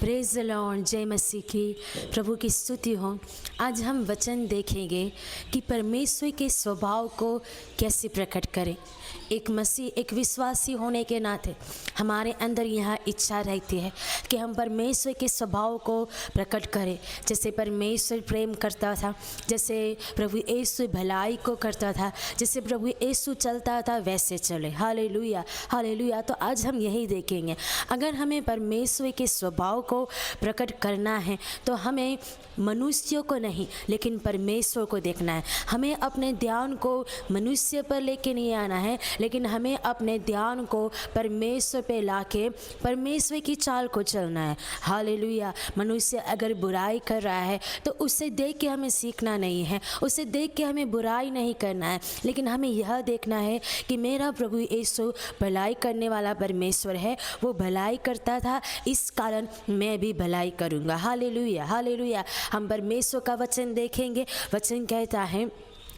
Praise the Lord, जय मसीह की। प्रभु की स्तुति हो। आज हम वचन देखेंगे कि परमेश्वर के स्वभाव को कैसे प्रकट करें। एक मसीह, एक विश्वासी होने के नाते हमारे अंदर यह इच्छा रहती है कि हम परमेश्वर के स्वभाव को प्रकट करें। जैसे परमेश्वर प्रेम करता था, जैसे प्रभु यीशु भलाई को करता था, जैसे प्रभु यीशु चलता था वैसे चले। Hallelujah, hallelujah. तो आज हम यही देखेंगे, अगर हमें परमेश्वर के स्वभाव को प्रकट करना है तो हमें मनुष्यों को नहीं लेकिन परमेश्वर को देखना है। हमें अपने ध्यान को मनुष्य पर लेके नहीं आना है, लेकिन हमें अपने ध्यान को परमेश्वर पे लाके परमेश्वर की चाल को चलना है। हालेलुया। मनुष्य अगर बुराई कर रहा है तो उसे देख के हमें सीखना नहीं है, उसे देख के हमें बुराई नहीं करना है, लेकिन हमें यह देखना है कि मेरा प्रभु यीशु भलाई करने वाला परमेश्वर है। वो भलाई करता था, इस कारण मैं भी भलाई करूँगा। Hallelujah, hallelujah. हम परमेश्वर का वचन देखेंगे। वचन कहता है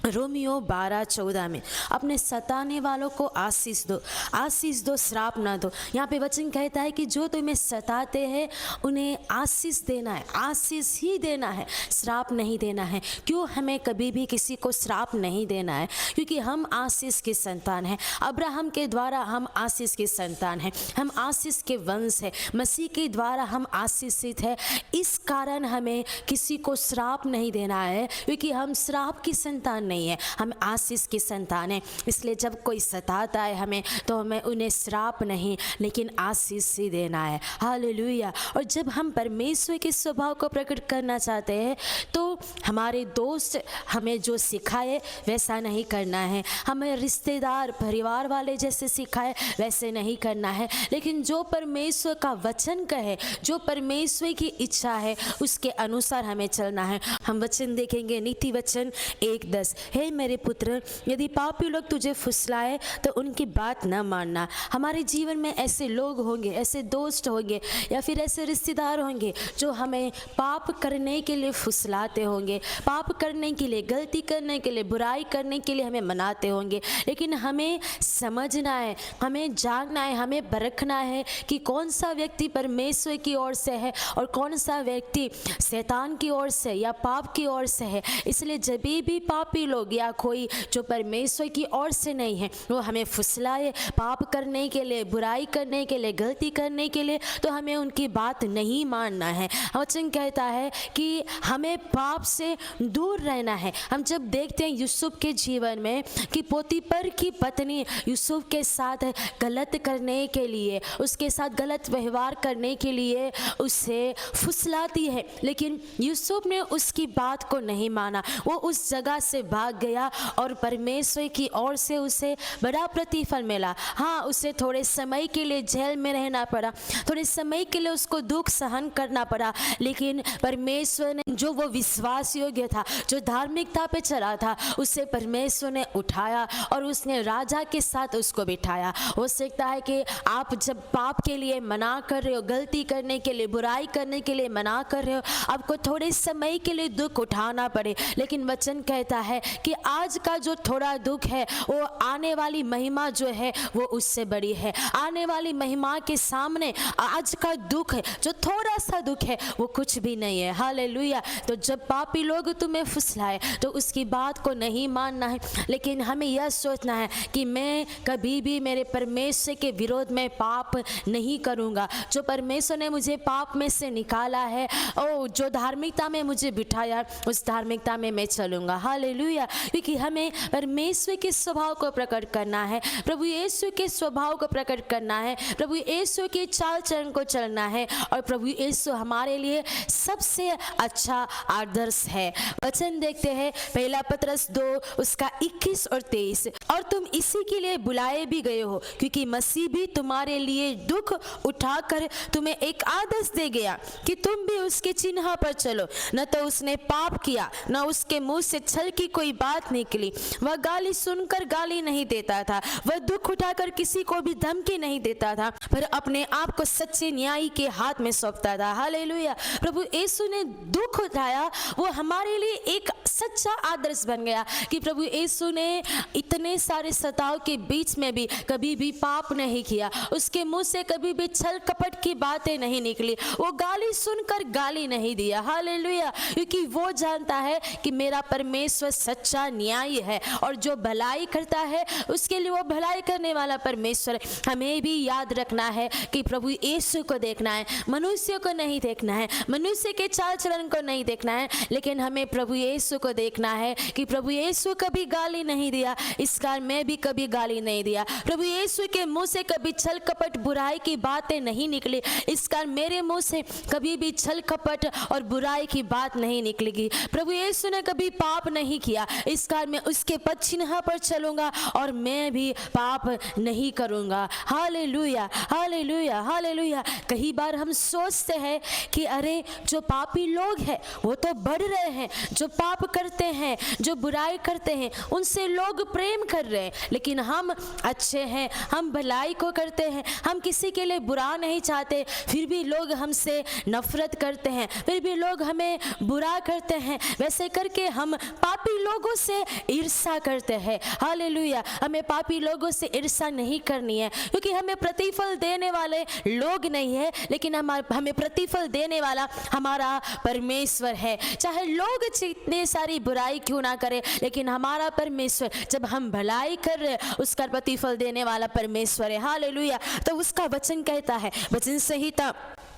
रोमियो 12:14 में, अपने सताने वालों को आशीष दो, आशीष दो, श्राप ना दो। यहाँ पे वचन कहता है कि जो तुम्हें सताते हैं उन्हें आशीष देना है, आशीष ही देना है, श्राप नहीं देना है। क्यों हमें कभी भी किसी को श्राप नहीं देना है? क्योंकि हम आशीष के संतान हैं। अब्राहम के द्वारा हम आशीष के संतान हैं, हम आशीष के वंश हैं। मसीह के द्वारा हम आशीषित हैं। इस कारण हमें किसी को श्राप नहीं देना है, क्योंकि हम श्राप की संतान नहीं है, हम आशीष की संतान है। इसलिए जब कोई सताता है हमें, तो हमें उन्हें श्राप नहीं लेकिन आशीष ही देना है। हालेलुया। और जब हम परमेश्वर के स्वभाव को प्रकट करना चाहते हैं तो हमारे दोस्त हमें जो सिखाए वैसा नहीं करना है, हमें रिश्तेदार परिवार वाले जैसे सिखाए वैसे नहीं करना है, लेकिन जो परमेश्वर का वचन कहे, जो परमेश्वर की इच्छा है उसके अनुसार हमें चलना है। हम वचन देखेंगे, नीति वचन 1:10, हे मेरे पुत्र, यदि पापी लोग तुझे फुसलाए तो उनकी बात न मानना। हमारे जीवन में ऐसे लोग होंगे, ऐसे दोस्त होंगे या फिर ऐसे रिश्तेदार होंगे जो हमें पाप करने के लिए फुसलाते होंगे, पाप करने के लिए, गलती करने के लिए, बुराई करने के लिए हमें मनाते होंगे। लेकिन हमें समझना है, हमें जानना है, हमें परखना है कि कौन सा व्यक्ति परमेश्वर की ओर से है और कौन सा व्यक्ति शैतान की ओर से या पाप की ओर से है। इसलिए जब भी पापी लोग या कोई जो परमेश्वर की ओर से नहीं है वो हमें फुसलाए पाप करने के लिए, बुराई करने के लिए, गलती करने के लिए, तो हमें उनकी बात नहीं मानना है। वचन कहता है कि हमें पाप से दूर रहना है। हम जब देखते हैं यूसुफ के जीवन में कि पोतीपर की पत्नी यूसुफ के साथ गलत करने के लिए, उसके साथ गलत व्यवहार करने के लिए उसे फुसलाती है, लेकिन यूसुफ ने उसकी बात को नहीं माना। वो उस जगह से भाग गया और परमेश्वर की ओर से उसे बड़ा प्रतिफल मिला। हाँ, उसे थोड़े समय के लिए जेल में रहना पड़ा, थोड़े समय के लिए उसको दुख सहन करना पड़ा, लेकिन परमेश्वर ने, जो वो विश्वास योग्य था, जो धार्मिकता पे चला था, उसे परमेश्वर ने उठाया और उसने राजा के साथ उसको बिठाया। हो सकता है कि आप जब पाप के लिए मना कर रहे हो, गलती करने के लिए, बुराई करने के लिए मना कर रहे हो, आपको थोड़े समय के लिए दुख उठाना पड़े, लेकिन वचन कहता है कि आज का जो थोड़ा दुख है वो आने वाली महिमा जो है वो उससे बड़ी है। आने वाली महिमा के सामने आज का दुख है, जो थोड़ा सा दुख है, वो कुछ भी नहीं है। हालेलुया। तो जब पापी लोग तुम्हें फुसलाए तो उसकी बात को नहीं मानना है, लेकिन हमें यह सोचना है कि मैं कभी भी मेरे परमेश्वर के विरोध में पाप नहीं करूँगा। जो परमेश्वर ने मुझे पाप में से निकाला है, ओ जो धार्मिकता में मुझे बिठाया, उस धार्मिकता में मैं चलूँगा। हालेलुया। क्योंकि हमें परमेश्वर के स्वभाव को प्रकट करना है, प्रभु यीशु के स्वभाव को प्रकट करना है, प्रभु यीशु के चाल चलन को चलना है, और प्रभु यीशु हमारे लिए सबसे अच्छा आदर्श है। वचन देखते हैं, पहला पतरस 2 उसका 21 और 23, और तुम इसी के लिए बुलाए भी गए हो, क्योंकि मसीह भी तुम्हारे लिए दुख उठाकर तुम्हें एक आदेश दे गया कि तुम भी उसके चिन्ह पर चलो। न तो उसने पाप किया, न उसके मुंह से छल की कोई बात निकली। वह गाली सुनकर गाली नहीं देता था, वह दुख उठाकर किसी को भी धमकी नहीं देता था, पर अपने आप को सच्चे न्यायी के हाथ में सौंपता था। हालेलुया। प्रभु यीशु ने दुख उठाया, वो हमारे लिए एक सच्चा आदर्श बन गया कि प्रभु यीशु ने इतने सारे सताव के बीच में भी कभी भी पाप नहीं किया, उसके मुंह से कभी भी छल कपट की बातें नहीं निकली, वो गाली सुनकर गाली नहीं दिया। हालेलुया, क्योंकि वो जानता है कि मेरा परमेश्वर सच्चा न्यायी है और जो भलाई करता है उसके लिए वो भलाई करने वाला परमेश्वर। हमें भी याद रखना है कि प्रभु यीशु को देखना है, मनुष्य को नहीं देखना है, मनुष्य के चाल चलन को नहीं देखना है, लेकिन हमें प्रभु यीशु को देखना है कि प्रभु यीशु कभी गाली नहीं दिया, इस कारण मैं भी कभी गाली नहीं दिया। प्रभु यीशु के मुंह से कभी छल कपट बुराई की बातें नहीं निकली, इस कारण मेरे मुंह से कभी भी छल कपट और बुराई की बात नहीं निकलेगी। प्रभु यीशु ने कभी पाप नहीं किया, इस कारण मैं उसके पद चिन्ह पर चलूंगा और मैं भी पाप नहीं करूंगा। Hallelujah, hallelujah, hallelujah. कई बार हम सोचते हैं कि अरे जो पापी लोग हैं वो तो बढ़ रहे हैं, जो पाप करते हैं, जो बुराई करते हैं, उनसे लोग प्रेम कर रहे हैं, लेकिन हम अच्छे हैं, हम भलाई को करते हैं, हम किसी के लिए बुरा नहीं चाहते, फिर भी लोग हमसे नफरत करते हैं, फिर भी लोग हमें बुरा करते हैं। वैसे करके हम पापी लोगों से ईर्ष्या करते हैं। हालेलुया, हमें पापी लोगों से ईर्ष्या नहीं करनी है, क्योंकि हमें प्रतिफल देने वाले लोग नहीं है, लेकिन हमें प्रतिफल देने वाला हमारा परमेश्वर है। चाहे लोग जितने सारी बुराई क्यों ना करे, लेकिन हमारा परमेश्वर जब हम भलाई कर रहे उसका प्रतिफल देने वाला परमेश्वर है। हालेलुया। तो उसका वचन कहता है, वचन संहिता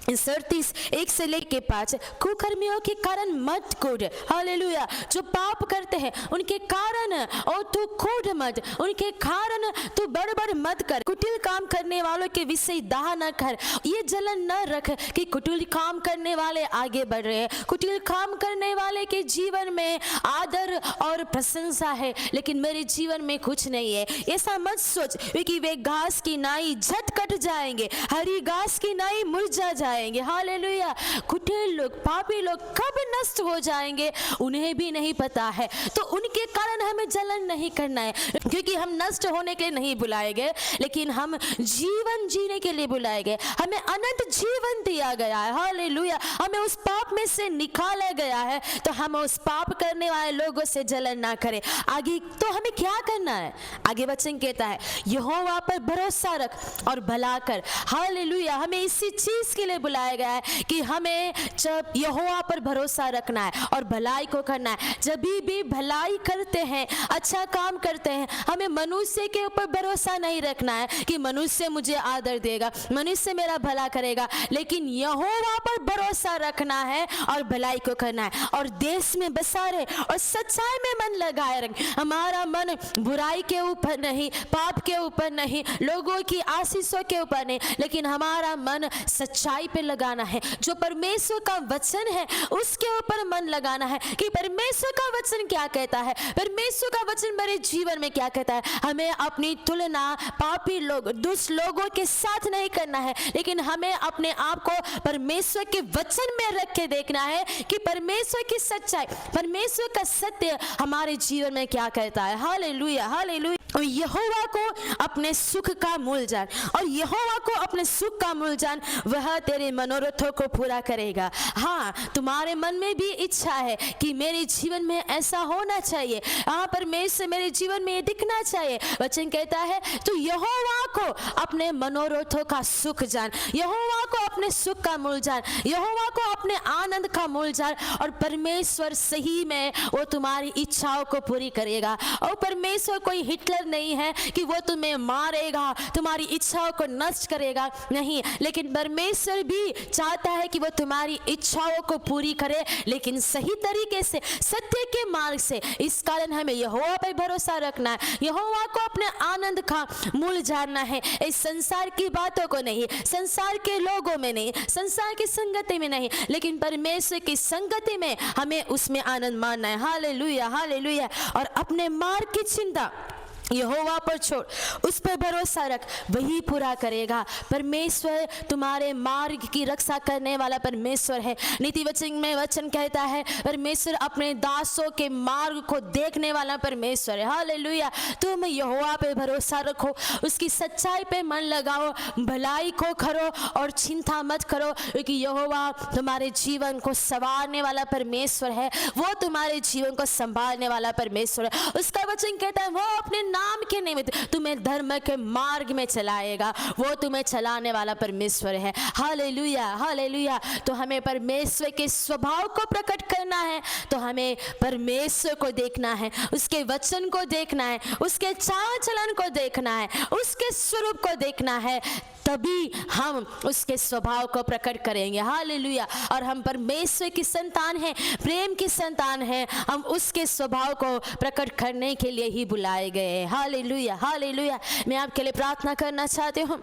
37:1-5, कुकर्मियों के कारण मत कूद। हालेलुया, जो पाप करते हैं उनके कारण और तू कूद मत, उनके कारण तू बड़ मत कर, कुटिल काम करने वालों के विषय दाह न कर, ये जलन न रख कि कुटिल काम करने वाले आगे बढ़ रहे हैं। कुटिल काम करने वाले के जीवन में आदर और प्रशंसा है, लेकिन मेरे जीवन में कुछ नहीं है, ऐसा मत सोच, क्योंकि वे घास की नाई झट कट जाएंगे, हरी घास की नाई मुरझा जाएंगे। हालेलुया, कुटिल लोग, पापी लोग कब नष्ट हो जाएंगे उन्हें भी नहीं पता है, तो उनके कारण हमें जलन नहीं करना है, क्योंकि हम नष्ट होने के लिए नहीं बुलाए गए, लेकिन हम जीवन जीने के लिए बुलाए गए। हमें अनंत जीवन दिया गया है। हालेलुया, हमें उस पाप में से निकाला गया है, तो हम उस पाप करने वाले लोगों से जलन ना करें। आगे तो हमें क्या करना है? आगे वचन कहता है, यहोवा पर भरोसा रख और भला कर। हालेलुया, हमें इसी चीज के लिए बुलाया गया है कि हमें जब यहोवा पर भरोसा रखना है और भलाई को करना है। जब भी भलाई करते हैं, अच्छा काम करते हैं, हमें मनुष्य के ऊपर भरोसा नहीं रखना है कि मनुष्य मुझे आदर देगा, मनुष्य मेरा भला करेगा, लेकिन यहोवा पर भरोसा रखना है और भलाई को करना है और देश में बसा रहे और सच्चाई में मन लगाए रख। हमारा मन बुराई के ऊपर नहीं, पाप के ऊपर नहीं, लोगों की आशीषों के ऊपर नहीं, लेकिन हमारा मन सच्चाई पे लगाना है। जो परमेश्वर का वचन है उसके ऊपर मन लगाना है कि परमेश्वर का वचन क्या कहता है, परमेश्वर का वचन मेरे जीवन में क्या कहता है। हमें अपनी तुलना पापी लोग, दुष्ट लोगों के साथ नहीं करना है, लेकिन हमें अपने आप को परमेश्वर के वचन में रख के देखना है कि परमेश्वर की सच्चाई, परमेश्वर का सत्य हमारे जीवन में क्या कहता है। Hallelujah, hallelujah. और यहोवा को अपने सुख का मूल जान, और यहोवा को अपने सुख का मूल जान, वह तेरे मनोरथों को पूरा करेगा। हाँ, तुम्हारे मन में भी इच्छा है कि मेरे जीवन में ऐसा होना चाहिए, हाँ परमेश्वर मेरे जीवन में दिखना चाहिए। वचन कहता है तो यहोवा को अपने मनोरथों का सुख जान, यहोवा को अपने सुख का मूल जान, यहोवा को अपने आनंद का मूल जान, और परमेश्वर सही में वो तुम्हारी इच्छाओं को पूरी करेगा। और परमेश्वर कोई हिटलर नहीं है कि वो तुम्हें मारेगा, तुम्हारी इच्छाओं को नष्ट करेगा, नहीं, लेकिन परमेश्वर भी चाहता है कि वो तुम्हारी इच्छाओं को पूरी करे, लेकिन सही तरीके से, सत्य के मार्ग से। इस कारण हमें यहोवा पर भरोसा रखना है, यहोवा को अपने आनंद का मूल जानना है, इस संसार की बातों को नहीं, संसार के लोगों में नहीं, संसार की संगति में नहीं, लेकिन परमेश्वर की संगति में हमें उसमें आनंद मानना है। Hallelujah, hallelujah. और अपने मार्ग की चिंता यहोवा पर छोड़, उस पर भरोसा रख, वही पूरा करेगा। परमेश्वर तुम्हारे मार्ग की रक्षा करने वाला परमेश्वर है। नीति वचन में वचन कहता है परमेश्वर अपने दासों के मार्ग को देखने वाला परमेश्वर है। हालेलुया। तुम यहोवा पे भरोसा रखो, उसकी सच्चाई पे मन लगाओ, भलाई को करो और चिंता मत करो, क्योंकि यहोवा तुम्हारे जीवन को संवारने वाला परमेश्वर है। वो तुम्हारे जीवन को संभालने वाला परमेश्वर है। उसका वचन कहता है वो अपने नाम के निमित्त तुम्हें धर्म के मार्ग में चलाएगा। वो तुम्हें चलाने वाला परमेश्वर है। Hallelujah, hallelujah. तो हमें परमेश्वर के स्वभाव को प्रकट करना है, तो हमें परमेश्वर को देखना है, उसके वचन को देखना है, उसके चाल चलन को देखना है, उसके स्वरूप को देखना है, तभी हम उसके स्वभाव को प्रकट करेंगे। हालेलुया। और हम परमेश्वर की संतान हैं, प्रेम की संतान हैं, हम उसके स्वभाव को प्रकट करने के लिए ही बुलाए गए हैं। Hallelujah, hallelujah. मैं आपके लिए प्रार्थना करना चाहती हूँ।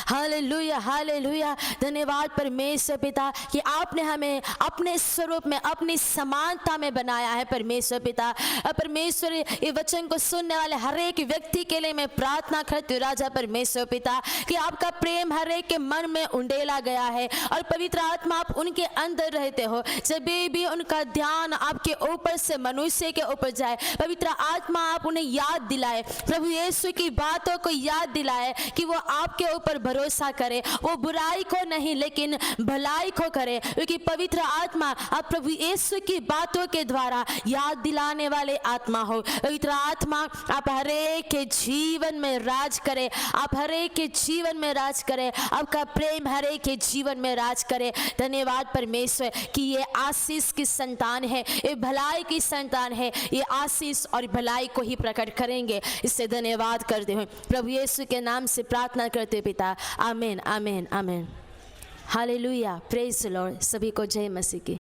Hallelujah, hallelujah. धन्यवाद परमेश्वर पिता कि आपने हमें अपने स्वरूप में, अपनी समानता में बनाया है। परमेश्वर पिता, परमेश्वर ये वचन को सुनने वाले हर एक व्यक्ति के लिए मैं प्रार्थना करती हूँ राजा परमेश्वर पिता कि आपका प्रेम हर एक के मन में उंडेला गया है और पवित्र आत्मा आप उनके अंदर रहते हो। जब भी उनका ध्यान आपके ऊपर से मनुष्य के ऊपर जाए, पवित्र आत्मा आप उन्हें याद दिलाए, प्रभु यीशु की बातों को याद दिलाए कि वो आपके ऊपर भरोसा करे, वो बुराई को नहीं लेकिन भलाई को करे, क्योंकि पवित्र आत्मा आप प्रभु यीशु की बातों के द्वारा याद दिलाने वाले आत्मा हो। पवित्र आत्मा आप हरेक के जीवन में राज करे, आप हरेक के जीवन में राज करे, आपका प्रेम हरेक के जीवन में राज करे। धन्यवाद परमेश्वर कि ये आशीष की संतान है, ये भलाई की संतान है, ये आशीष और भलाई को ही प्रकट करेंगे। इससे धन्यवाद करते हुए प्रभु यीशु के नाम से प्रार्थना करते पिता, आमीन, आमीन, आमीन। Hallelujah, praise the Lord. सभी को जय मसीह की।